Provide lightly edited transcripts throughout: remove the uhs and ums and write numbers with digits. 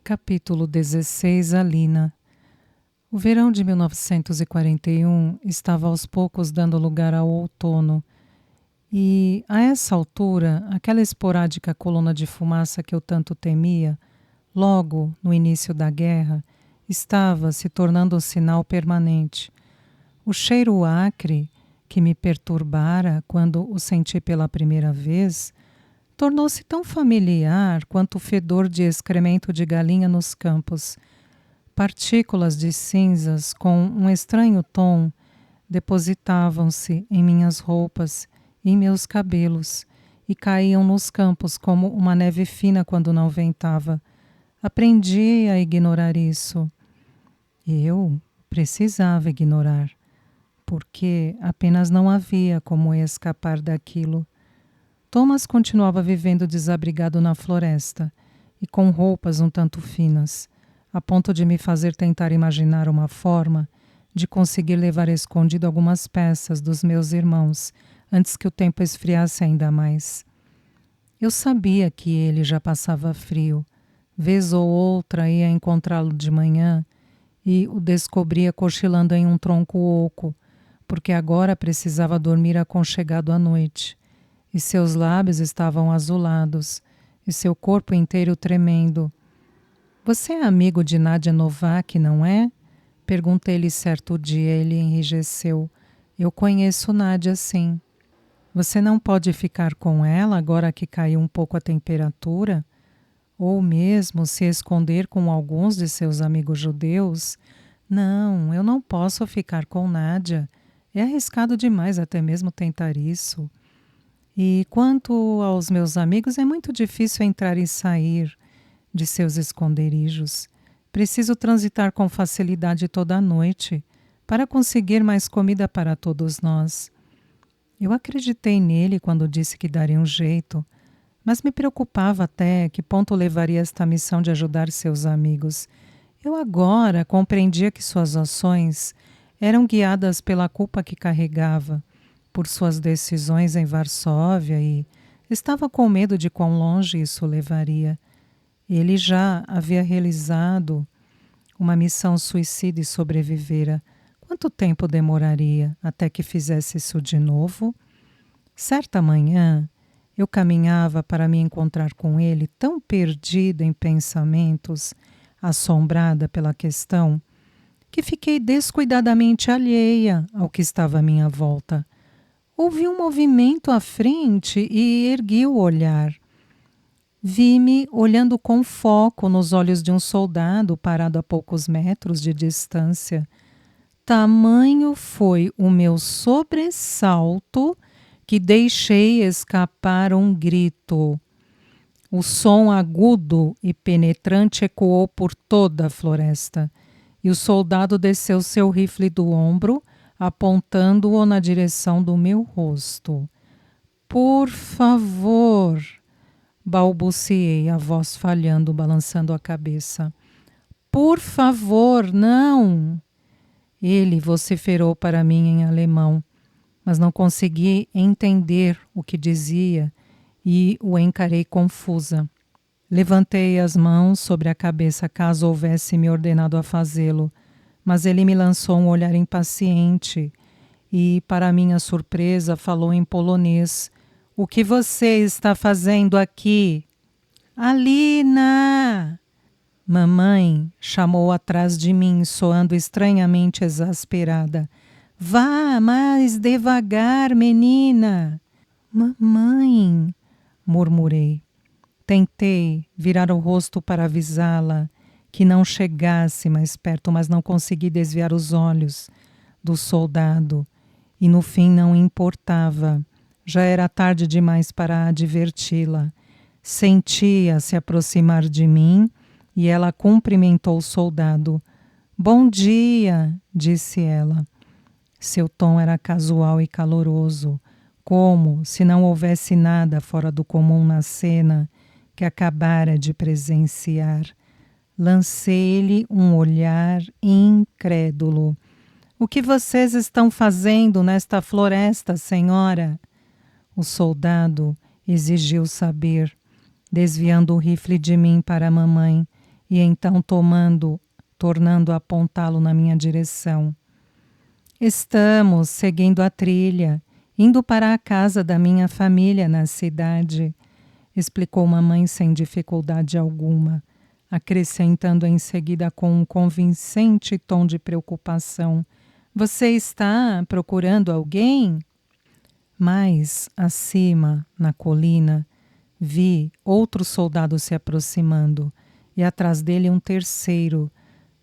Capítulo 16. Alina. O verão de 1941 estava aos poucos dando lugar ao outono, e, a essa altura, aquela esporádica coluna de fumaça que eu tanto temia, logo no início da guerra, estava se tornando um sinal permanente. O cheiro acre, que me perturbara quando o senti pela primeira vez, tornou-se tão familiar quanto o fedor de excremento de galinha nos campos. Partículas de cinzas com um estranho tom depositavam-se em minhas roupas e em meus cabelos e caíam nos campos como uma neve fina quando não ventava. Aprendi a ignorar isso. Eu precisava ignorar, porque apenas não havia como escapar daquilo. Thomas continuava vivendo desabrigado na floresta e com roupas um tanto finas, a ponto de me fazer tentar imaginar uma forma de conseguir levar escondido algumas peças dos meus irmãos antes que o tempo esfriasse ainda mais. Eu sabia que ele já passava frio. Vez ou outra ia encontrá-lo de manhã e o descobria cochilando em um tronco oco, porque agora precisava dormir aconchegado à noite. E seus lábios estavam azulados, e seu corpo inteiro tremendo. Você é amigo de Nadia Novak, não é? Perguntei-lhe certo dia, ele enrijeceu. Eu conheço Nadia, sim. Você não pode ficar com ela agora que caiu um pouco a temperatura? Ou mesmo se esconder com alguns de seus amigos judeus? Não, eu não posso ficar com Nadia. É arriscado demais até mesmo tentar isso. E quanto aos meus amigos, é muito difícil entrar e sair de seus esconderijos. Preciso transitar com facilidade toda a noite para conseguir mais comida para todos nós. Eu acreditei nele quando disse que daria um jeito, mas me preocupava até que ponto levaria esta missão de ajudar seus amigos. Eu agora compreendia que suas ações eram guiadas pela culpa que carregava por suas decisões em Varsóvia e estava com medo de quão longe isso levaria. Ele já havia realizado uma missão suicida e sobrevivera. Quanto tempo demoraria até que fizesse isso de novo? Certa manhã, eu caminhava para me encontrar com ele, tão perdida em pensamentos, assombrada pela questão, que fiquei descuidadamente alheia ao que estava à minha volta. Ouvi um movimento à frente e ergui o olhar. Vi-me olhando com foco nos olhos de um soldado parado a poucos metros de distância. Tamanho foi o meu sobressalto que deixei escapar um grito. O som agudo e penetrante ecoou por toda a floresta, e o soldado desceu seu rifle do ombro, apontando-o na direção do meu rosto. Por favor, balbuciei, a voz falhando, balançando a cabeça. Por favor, não! Ele vociferou para mim em alemão, mas não consegui entender o que dizia e o encarei confusa. Levantei as mãos sobre a cabeça caso houvesse me ordenado a fazê-lo, mas ele me lançou um olhar impaciente e, para minha surpresa, falou em polonês. O que você está fazendo aqui? Alina! Mamãe chamou atrás de mim, soando estranhamente exasperada. Vá mais devagar, menina! Mamãe! Murmurei. Tentei virar o rosto para avisá-la que não chegasse mais perto, mas não consegui desviar os olhos do soldado. E no fim não importava. Já era tarde demais para adverti-la. Sentia se aproximar de mim e ela cumprimentou o soldado. Bom dia, disse ela. Seu tom era casual e caloroso, como se não houvesse nada fora do comum na cena que acabara de presenciar. Lancei-lhe um olhar incrédulo. O que vocês estão fazendo nesta floresta, senhora? O soldado exigiu saber, desviando o rifle de mim para a mamãe e então tornando a apontá-lo na minha direção. Estamos seguindo a trilha, indo para a casa da minha família na cidade, explicou mamãe sem dificuldade alguma, acrescentando em seguida com um convincente tom de preocupação: Você está procurando alguém? Mais acima, na colina, vi outro soldado se aproximando e atrás dele um terceiro.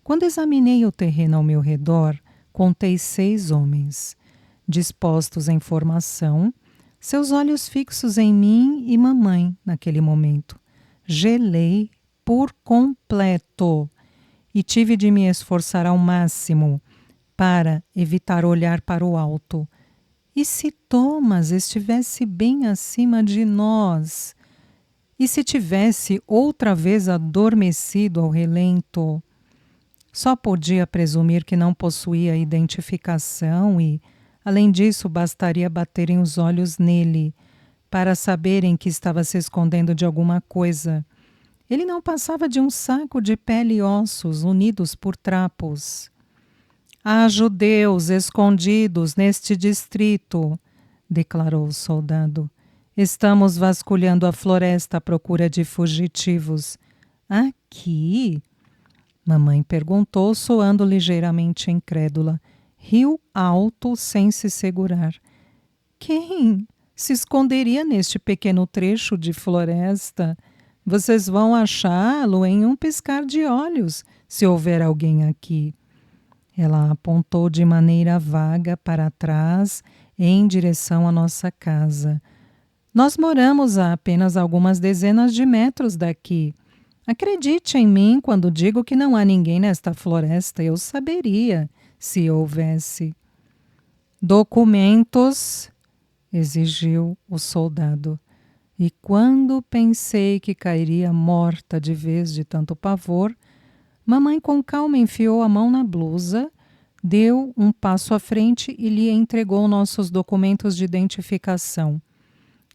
Quando examinei o terreno ao meu redor, contei 6 homens, dispostos em formação, seus olhos fixos em mim e mamãe naquele momento. Gelei por completo e tive de me esforçar ao máximo para evitar olhar para o alto. E se Thomas estivesse bem acima de nós? E se tivesse outra vez adormecido ao relento? Só podia presumir que não possuía identificação e, além disso, bastaria baterem os olhos nele para saberem que estava se escondendo de alguma coisa. Ele não passava de um saco de pele e ossos unidos por trapos. Há judeus escondidos neste distrito, declarou o soldado. Estamos vasculhando a floresta à procura de fugitivos. Aqui? Mamãe perguntou, soando ligeiramente incrédula. Riu alto sem se segurar. Quem se esconderia neste pequeno trecho de floresta? Vocês vão achá-lo em um piscar de olhos, se houver alguém aqui. Ela apontou de maneira vaga para trás, em direção à nossa casa. Nós moramos a apenas algumas dezenas de metros daqui. Acredite em mim quando digo que não há ninguém nesta floresta. Eu saberia, se houvesse. Documentos, exigiu o soldado. E quando pensei que cairia morta de vez de tanto pavor, mamãe com calma enfiou a mão na blusa, deu um passo à frente e lhe entregou nossos documentos de identificação.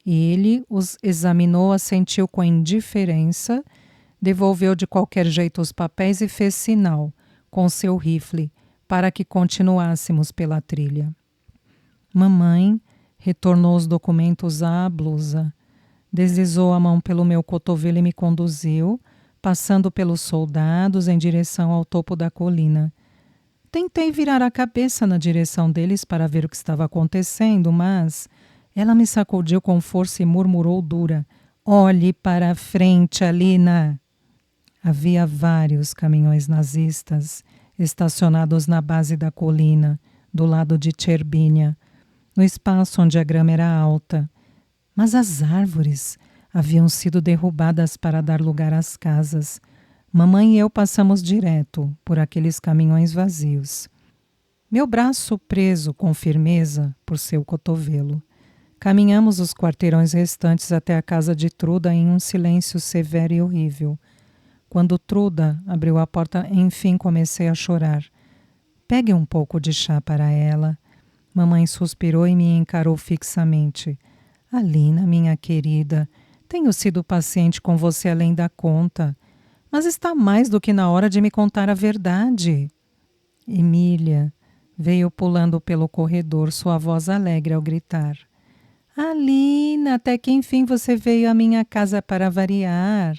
Ele os examinou, assentiu com indiferença, devolveu de qualquer jeito os papéis e fez sinal, com seu rifle, para que continuássemos pela trilha. Mamãe retornou os documentos à blusa. Deslizou a mão pelo meu cotovelo e me conduziu, passando pelos soldados em direção ao topo da colina. Tentei virar a cabeça na direção deles para ver o que estava acontecendo, mas ela me sacudiu com força e murmurou dura: Olhe para a frente, Alina! Havia vários caminhões nazistas estacionados na base da colina, do lado de Tcherbínia, no espaço onde a grama era alta. Mas as árvores haviam sido derrubadas para dar lugar às casas. Mamãe e eu passamos direto por aqueles caminhões vazios. Meu braço preso com firmeza por seu cotovelo. Caminhamos os quarteirões restantes até a casa de Truda em um silêncio severo e horrível. Quando Truda abriu a porta, enfim comecei a chorar. Pegue um pouco de chá para ela. Mamãe suspirou e me encarou fixamente. Alina, minha querida, tenho sido paciente com você além da conta, mas está mais do que na hora de me contar a verdade. Emília veio pulando pelo corredor, sua voz alegre ao gritar. Alina, até que enfim você veio à minha casa para variar.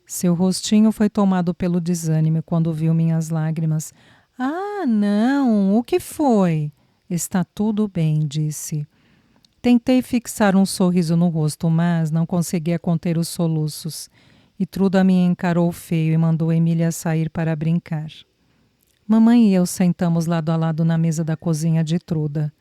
Seu rostinho foi tomado pelo desânimo quando viu minhas lágrimas. Ah, não, o que foi? Está tudo bem, disse. Tentei fixar um sorriso no rosto, mas não conseguia conter os soluços. E Truda me encarou feio e mandou Emília sair para brincar. Mamãe e eu sentamos lado a lado na mesa da cozinha de Truda.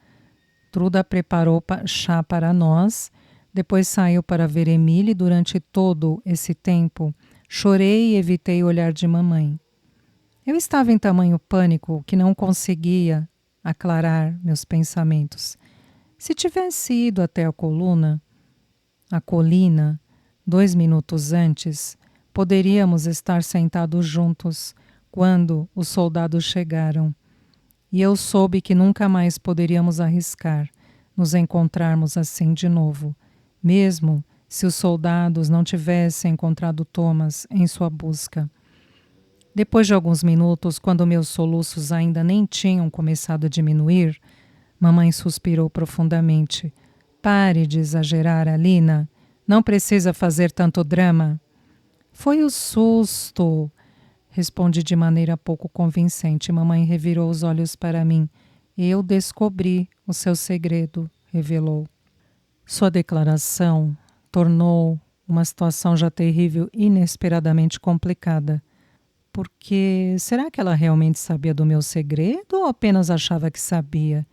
Truda preparou chá para nós, depois saiu para ver Emília e durante todo esse tempo chorei e evitei olhar de mamãe. Eu estava em tamanho pânico que não conseguia aclarar meus pensamentos. Se tivesse ido até a colina, 2 minutos antes, poderíamos estar sentados juntos quando os soldados chegaram. E eu soube que nunca mais poderíamos arriscar nos encontrarmos assim de novo, mesmo se os soldados não tivessem encontrado Thomas em sua busca. Depois de alguns minutos, quando meus soluços ainda nem tinham começado a diminuir, mamãe suspirou profundamente. Pare de exagerar, Alina. Não precisa fazer tanto drama. Foi o susto, respondi de maneira pouco convincente. Mamãe revirou os olhos para mim. Eu descobri o seu segredo, revelou. Sua declaração tornou uma situação já terrível inesperadamente complicada. Porque será que ela realmente sabia do meu segredo ou apenas achava que sabia?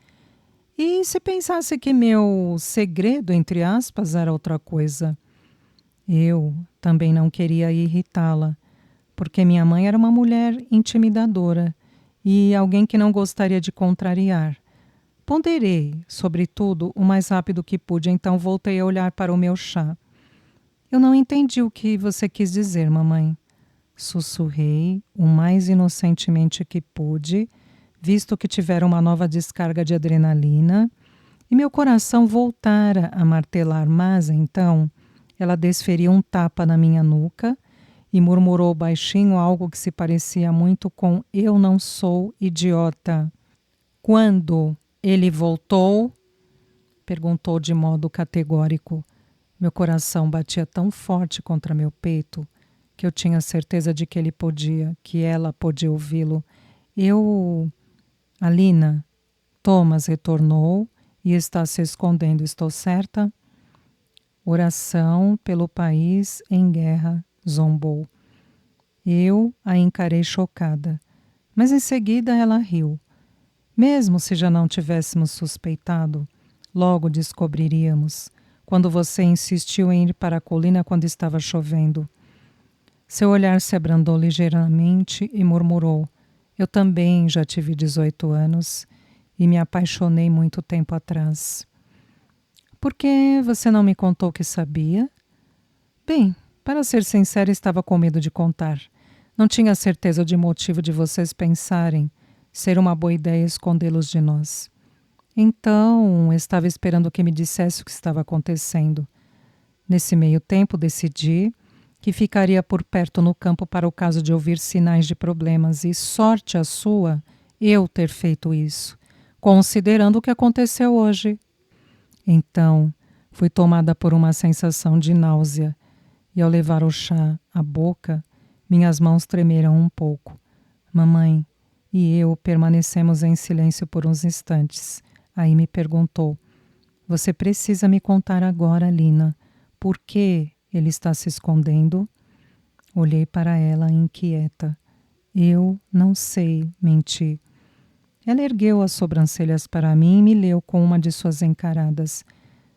E se pensasse que meu segredo, entre aspas, era outra coisa? Eu também não queria irritá-la, porque minha mãe era uma mulher intimidadora e alguém que não gostaria de contrariar. Ponderei, sobretudo, o mais rápido que pude, então voltei a olhar para o meu chá. Eu não entendi o que você quis dizer, mamãe. Sussurrei o mais inocentemente que pude, visto que tivera uma nova descarga de adrenalina, e meu coração voltara a martelar, mas então ela desferiu um tapa na minha nuca e murmurou baixinho algo que se parecia muito com "Eu não sou idiota". Quando ele voltou, perguntou de modo categórico. Meu coração batia tão forte contra meu peito que eu tinha certeza de que ela podia ouvi-lo. Eu, Alina, Thomas retornou e está se escondendo, estou certa? Oração pelo país em guerra, zombou. Eu a encarei chocada, mas em seguida ela riu. Mesmo se já não tivéssemos suspeitado, logo descobriríamos, quando você insistiu em ir para a colina quando estava chovendo. Seu olhar se abrandou ligeiramente e murmurou: Eu também já tive 18 anos e me apaixonei muito tempo atrás. Por que você não me contou que sabia? Bem, para ser sincera, estava com medo de contar. Não tinha certeza de motivo de vocês pensarem ser uma boa ideia escondê-los de nós. Então, estava esperando que me dissesse o que estava acontecendo. Nesse meio tempo, decidi que ficaria por perto no campo para o caso de ouvir sinais de problemas, e sorte a sua eu ter feito isso, considerando o que aconteceu hoje. Então, fui tomada por uma sensação de náusea, e ao levar o chá à boca, minhas mãos tremeram um pouco. Mamãe e eu permanecemos em silêncio por uns instantes. Aí me perguntou: Você precisa me contar agora, Lina, por que ele está se escondendo? Olhei para ela inquieta. Eu não sei, menti. Ela ergueu as sobrancelhas para mim e me leu com uma de suas encaradas.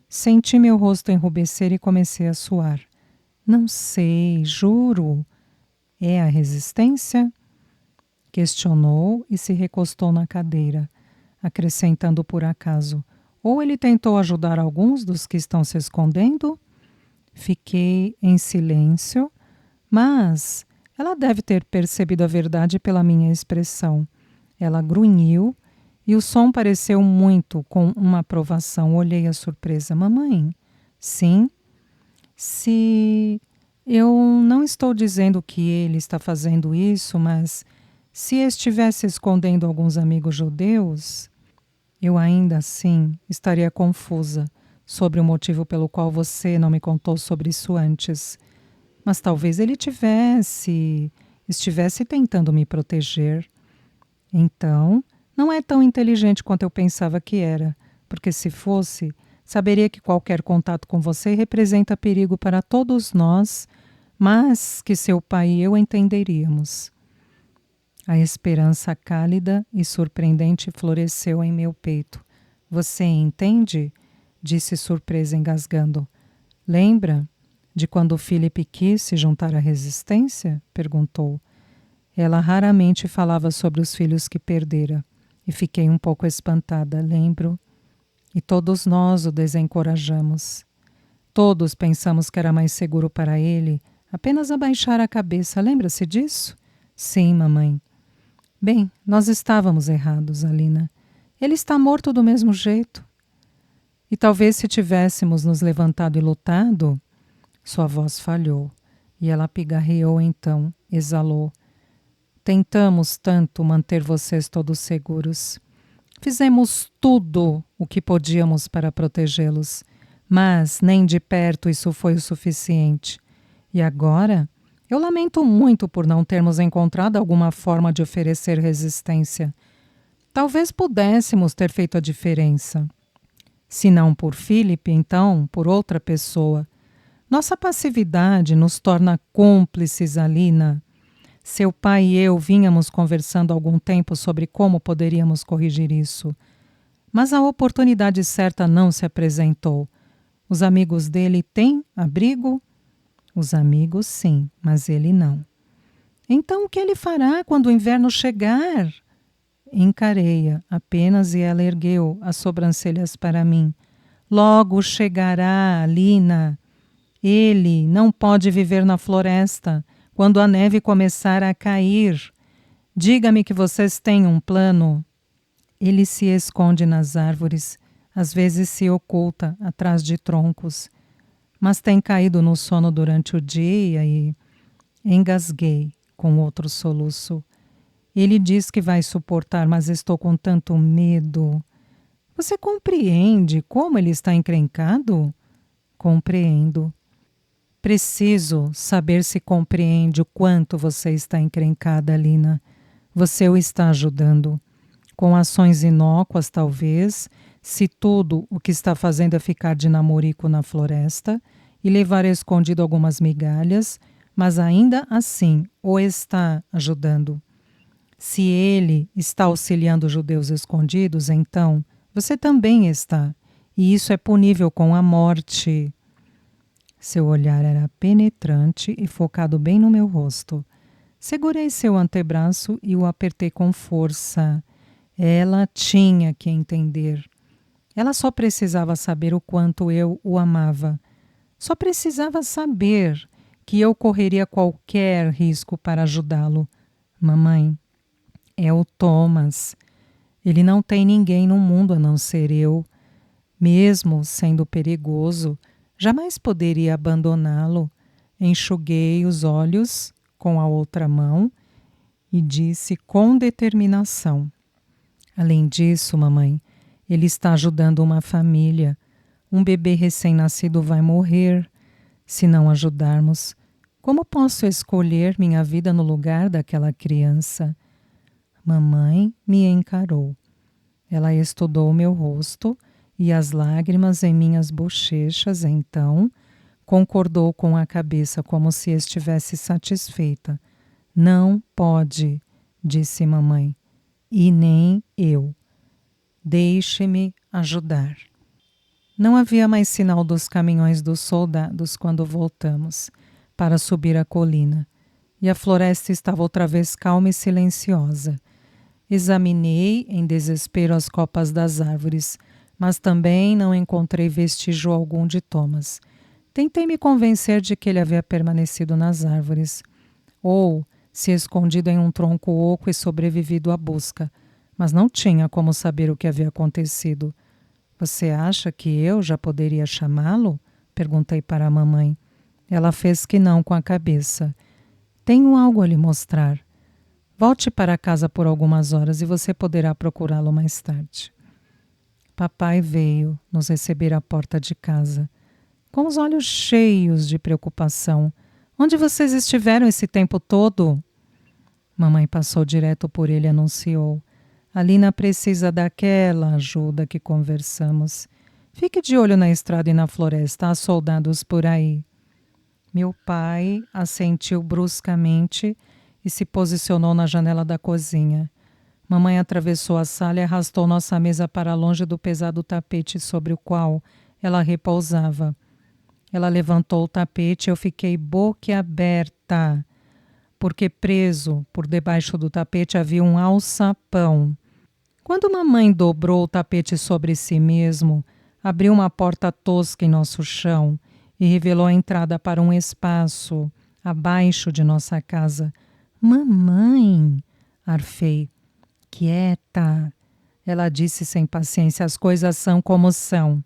Senti meu rosto enrubescer e comecei a suar. Não sei, juro. É a resistência? Questionou e se recostou na cadeira, acrescentando por acaso: Ou ele tentou ajudar alguns dos que estão se escondendo? Fiquei em silêncio, mas ela deve ter percebido a verdade pela minha expressão. Ela grunhiu e o som pareceu muito com uma aprovação. Olhei a surpresa. Mamãe, sim? Se eu não estou dizendo que ele está fazendo isso, mas se estivesse escondendo alguns amigos judeus, eu ainda assim estaria confusa sobre o motivo pelo qual você não me contou sobre isso antes. Mas talvez ele estivesse tentando me proteger. Então, não é tão inteligente quanto eu pensava que era, porque se fosse, saberia que qualquer contato com você representa perigo para todos nós, mas que seu pai e eu entenderíamos. A esperança cálida e surpreendente floresceu em meu peito. Você entende? Disse surpresa, engasgando. Lembra de quando Philip quis se juntar à resistência? Perguntou. Ela raramente falava sobre os filhos que perdera, e fiquei um pouco espantada, lembro. E todos nós o desencorajamos. Todos pensamos que era mais seguro para ele apenas abaixar a cabeça. Lembra-se disso? Sim, mamãe. Bem, nós estávamos errados, Alina. Ele está morto do mesmo jeito. E talvez se tivéssemos nos levantado e lutado... Sua voz falhou, e ela pigarreou então, exalou. Tentamos tanto manter vocês todos seguros. Fizemos tudo o que podíamos para protegê-los, mas nem de perto isso foi o suficiente. E agora, eu lamento muito por não termos encontrado alguma forma de oferecer resistência. Talvez pudéssemos ter feito a diferença. Se não por Philip, então por outra pessoa. Nossa passividade nos torna cúmplices, Alina. Seu pai e eu vínhamos conversando há algum tempo sobre como poderíamos corrigir isso. Mas a oportunidade certa não se apresentou. Os amigos dele têm abrigo? Os amigos sim, mas ele não. Então o que ele fará quando o inverno chegar? Encarei-a apenas e ela ergueu as sobrancelhas para mim. Logo chegará, Alina. Ele não pode viver na floresta quando a neve começar a cair. Diga-me que vocês têm um plano. Ele se esconde nas árvores, às vezes se oculta atrás de troncos, mas tem caído no sono durante o dia e... Engasguei com outro soluço. Ele diz que vai suportar, mas estou com tanto medo. Você compreende como ele está encrencado? Compreendo. Preciso saber se compreende o quanto você está encrencada, Alina. Você o está ajudando. Com ações inócuas, talvez, se tudo o que está fazendo é ficar de namorico na floresta e levar escondido algumas migalhas, mas ainda assim o está ajudando. Se ele está auxiliando os judeus escondidos, então você também está, e isso é punível com a morte. Seu olhar era penetrante e focado bem no meu rosto. Segurei seu antebraço e o apertei com força. Ela tinha que entender. Ela só precisava saber o quanto eu o amava. Só precisava saber que eu correria qualquer risco para ajudá-lo. Mamãe, é o Thomas. Ele não tem ninguém no mundo a não ser eu. Mesmo sendo perigoso, jamais poderia abandoná-lo. Enxuguei os olhos com a outra mão e disse com determinação: além disso, mamãe, ele está ajudando uma família. Um bebê recém-nascido vai morrer. Se não ajudarmos, como posso escolher minha vida no lugar daquela criança? Mamãe me encarou. Ela estudou meu rosto e as lágrimas em minhas bochechas, então concordou com a cabeça como se estivesse satisfeita. Não pode, disse mamãe, e nem eu. Deixe-me ajudar. Não havia mais sinal dos caminhões dos soldados quando voltamos para subir a colina, e a floresta estava outra vez calma e silenciosa. Examinei em desespero as copas das árvores, mas também não encontrei vestígio algum de Thomas. Tentei me convencer de que ele havia permanecido nas árvores, ou se escondido em um tronco oco e sobrevivido à busca, mas não tinha como saber o que havia acontecido. Você acha que eu já poderia chamá-lo? Perguntei para a mamãe. Ela fez que não com a cabeça. Tenho algo a lhe mostrar. Volte para casa por algumas horas e você poderá procurá-lo mais tarde. Papai veio nos receber à porta de casa, com os olhos cheios de preocupação. Onde vocês estiveram esse tempo todo? Mamãe passou direto por ele e anunciou. Alina precisa daquela ajuda que conversamos. Fique de olho na estrada e na floresta, há soldados por aí. Meu pai assentiu bruscamente e se posicionou na janela da cozinha. Mamãe atravessou a sala e arrastou nossa mesa para longe do pesado tapete sobre o qual ela repousava. Ela levantou o tapete e eu fiquei boquiaberta, porque preso por debaixo do tapete havia um alçapão. Quando mamãe dobrou o tapete sobre si mesmo, abriu uma porta tosca em nosso chão e revelou a entrada para um espaço abaixo de nossa casa. Mamãe, arfei. Quieta, ela disse sem paciência, as coisas são como são.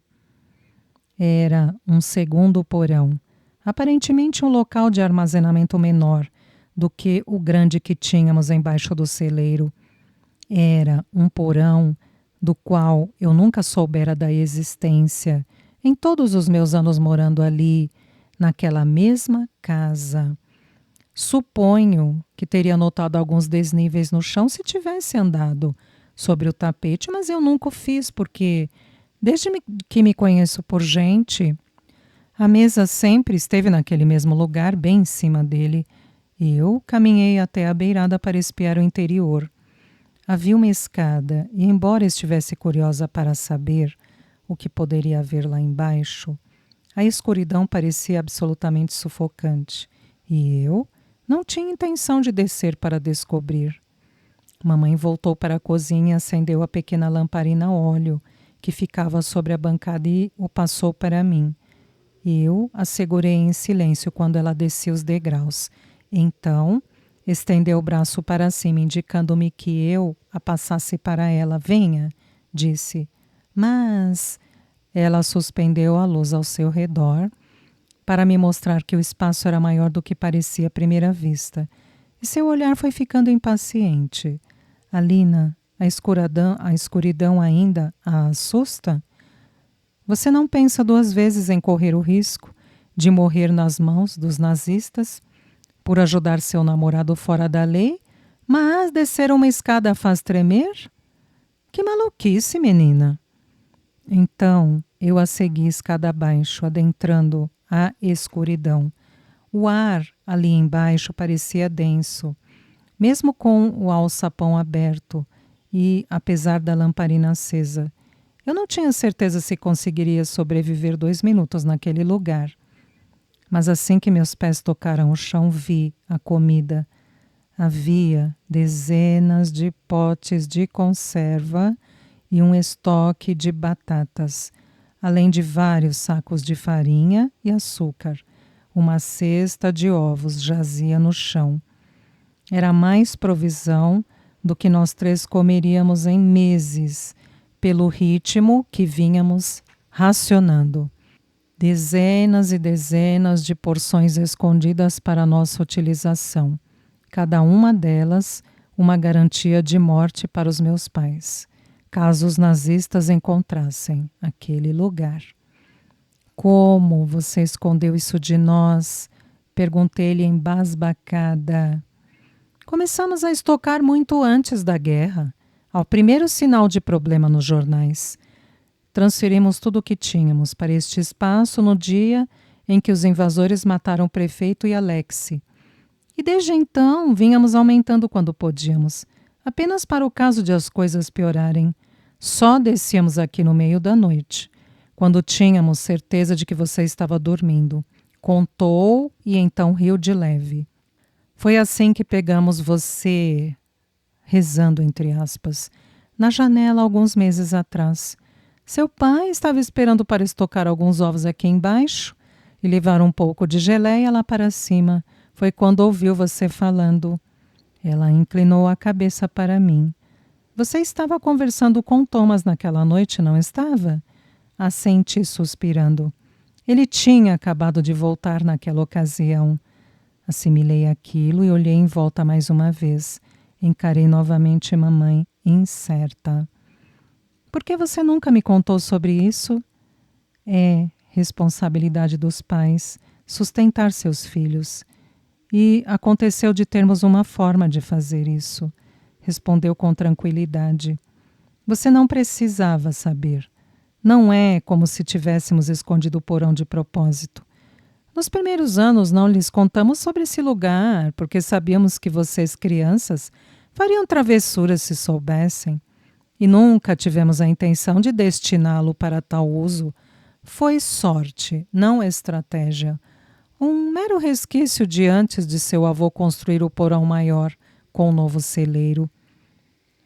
Era um segundo porão, aparentemente um local de armazenamento menor, do que o grande que tínhamos embaixo do celeiro. Era um porão do qual eu nunca soubera da existência em todos os meus anos morando ali, naquela mesma casa. Suponho que teria notado alguns desníveis no chão se tivesse andado sobre o tapete, mas eu nunca o fiz porque, que me conheço por gente, a mesa sempre esteve naquele mesmo lugar, bem em cima dele. Eu caminhei até a beirada para espiar o interior. Havia uma escada e, embora estivesse curiosa para saber o que poderia haver lá embaixo, a escuridão parecia absolutamente sufocante e eu não tinha intenção de descer para descobrir. Mamãe voltou para a cozinha e acendeu a pequena lamparina a óleo que ficava sobre a bancada e o passou para mim. Eu a segurei em silêncio quando ela descia os degraus. Então, estendeu o braço para cima, indicando-me que eu a passasse para ela. Venha, disse. Mas ela suspendeu a luz ao seu redor para me mostrar que o espaço era maior do que parecia à primeira vista. E seu olhar foi ficando impaciente. Alina, a escuridão ainda a assusta? Você não pensa duas vezes em correr o risco de morrer nas mãos dos nazistas por ajudar seu namorado fora da lei, mas descer uma escada faz tremer? Que maluquice, menina! Então eu a segui escada abaixo, adentrando a escuridão. O ar ali embaixo parecia denso, mesmo com o alçapão aberto e apesar da lamparina acesa. Eu não tinha certeza se conseguiria sobreviver 2 minutos naquele lugar. Mas assim que meus pés tocaram o chão, vi a comida. Havia dezenas de potes de conserva e um estoque de batatas, além de vários sacos de farinha e açúcar. Uma cesta de ovos jazia no chão. Era mais provisão do que nós 3 comeríamos em meses, pelo ritmo que vínhamos racionando. Dezenas e dezenas de porções escondidas para nossa utilização. Cada uma delas uma garantia de morte para os meus pais, caso os nazistas encontrassem aquele lugar. Como você escondeu isso de nós? Perguntei-lhe embasbacada. Começamos a estocar muito antes da guerra. Ao primeiro sinal de problema nos jornais, transferimos tudo o que tínhamos para este espaço no dia em que os invasores mataram o prefeito e Alexei. E desde então vínhamos aumentando quando podíamos, apenas para o caso de as coisas piorarem. Só descíamos aqui no meio da noite, quando tínhamos certeza de que você estava dormindo. Contou e então riu de leve. Foi assim que pegamos você, rezando entre aspas, na janela alguns meses atrás. Seu pai estava esperando para estocar alguns ovos aqui embaixo e levar um pouco de geleia lá para cima. Foi quando ouviu você falando. Ela inclinou a cabeça para mim. Você estava conversando com Thomas naquela noite, não estava? Assenti suspirando. Ele tinha acabado de voltar naquela ocasião. Assimilei aquilo e olhei em volta mais uma vez. Encarei novamente mamãe, incerta. Por que você nunca me contou sobre isso? É responsabilidade dos pais sustentar seus filhos. E aconteceu de termos uma forma de fazer isso. Respondeu com tranquilidade. Você não precisava saber. Não é como se tivéssemos escondido o porão de propósito. Nos primeiros anos não lhes contamos sobre esse lugar, porque sabíamos que vocês, crianças, fariam travessuras se soubessem. E nunca tivemos a intenção de destiná-lo para tal uso. Foi sorte, não estratégia. Um mero resquício de antes de seu avô construir o porão maior com o novo celeiro.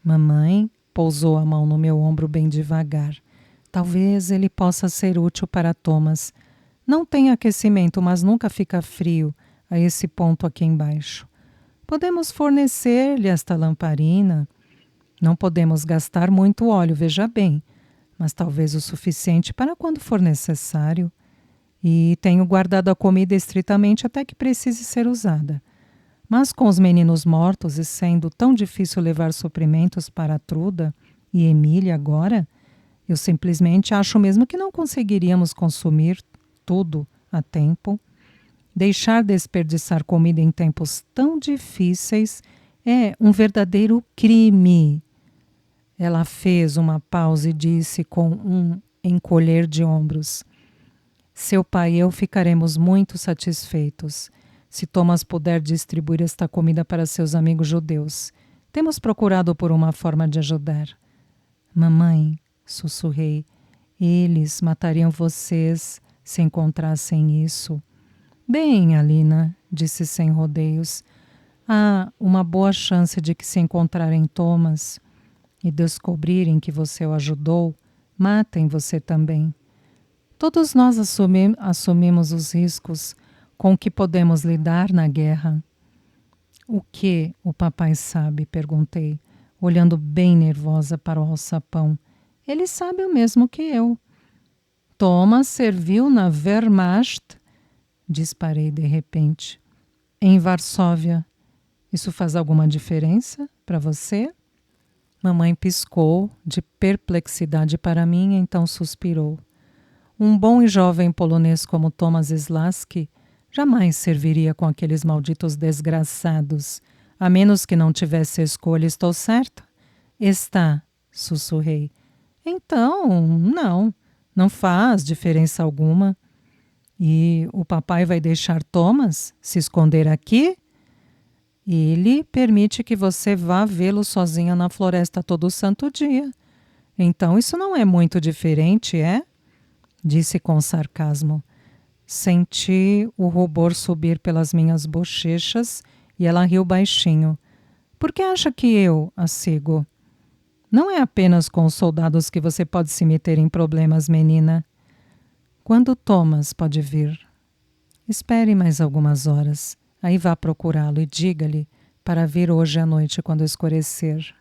Mamãe pousou a mão no meu ombro bem devagar. Talvez ele possa ser útil para Thomas. Não tem aquecimento, mas nunca fica frio a esse ponto aqui embaixo. Podemos fornecer-lhe esta lamparina. Não podemos gastar muito óleo, veja bem, mas talvez o suficiente para quando for necessário. E tenho guardado a comida estritamente até que precise ser usada. Mas com os meninos mortos e sendo tão difícil levar suprimentos para a Truda e Emília agora, eu simplesmente acho mesmo que não conseguiríamos consumir tudo a tempo. Deixar desperdiçar comida em tempos tão difíceis é um verdadeiro crime. Ela fez uma pausa e disse com um encolher de ombros: seu pai e eu ficaremos muito satisfeitos se Thomas puder distribuir esta comida para seus amigos judeus. Temos procurado por uma forma de ajudar. Mamãe, sussurrei, eles matariam vocês se encontrassem isso. Bem, Alina, disse sem rodeios, há uma boa chance de que se encontrarem Thomas e descobrirem que você o ajudou, matem você também. Todos nós assumimos os riscos com que podemos lidar na guerra. O que o papai sabe? Perguntei, olhando bem nervosa para o alçapão. Ele sabe o mesmo que eu. Thomas serviu na Wehrmacht, disparei de repente. Em Varsóvia. Isso faz alguma diferença para você? Mamãe piscou, de perplexidade para mim, então suspirou. Um bom e jovem polonês como Thomas Slasky jamais serviria com aqueles malditos desgraçados, a menos que não tivesse escolha. Estou certa? Está, sussurrei. Então, não faz diferença alguma. E o papai vai deixar Thomas se esconder aqui? Ele permite que você vá vê-lo sozinha na floresta todo santo dia. Então isso não é muito diferente, é? Disse com sarcasmo. Senti o rubor subir pelas minhas bochechas e ela riu baixinho. Por que acha que eu a sigo? Não é apenas com os soldados que você pode se meter em problemas, menina. Quando Thomas pode vir? Espere mais algumas horas. Aí vá procurá-lo e diga-lhe para vir hoje à noite quando escurecer.